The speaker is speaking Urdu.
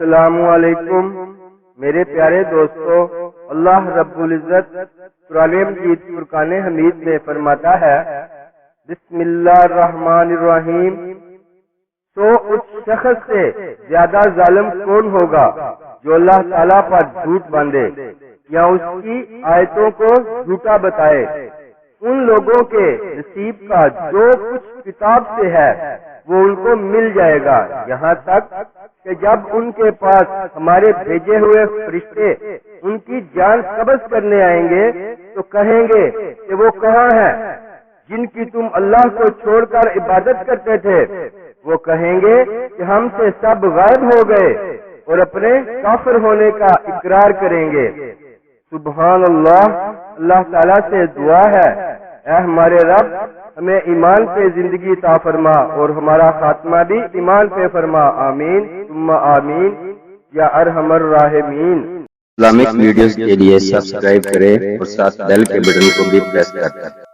السلام علیکم میرے پیارے دوستو، اللہ رب العزت قرآن مجید فرقان حمید میں فرماتا ہے، بسم اللہ الرحمن الرحیم، تو اس شخص سے زیادہ ظالم کون ہوگا جو اللہ تعالیٰ پر جھوٹ باندھے یا اس کی آیتوں کو جھوٹا بتائے۔ ان لوگوں کے نصیب کا جو کچھ کتاب سے ہے وہ ان کو مل جائے گا، یہاں تک کہ جب ان کے پاس ہمارے بھیجے ہوئے فرشتے ان کی جان قبض کرنے آئیں گے تو کہیں گے کہ وہ کہاں ہیں جن کی تم اللہ کو چھوڑ کر عبادت کرتے تھے؟ وہ کہیں گے کہ ہم سے سب غائب ہو گئے اور اپنے کافر ہونے کا اقرار کریں گے۔ سبحان اللہ، اللہ تعالیٰ سے دعا ہے، اے ہمارے رب، ہمیں ایمان پہ زندگی عطا فرما اور ہمارا خاتمہ بھی ایمان پہ فرما، آمین ثم آمین یا ارحم الراحمین۔ اسلامک ویڈیوز کے لیے سبسکرائب کریں اور ساتھ بیل کے بٹن کو بھی پریس کریں۔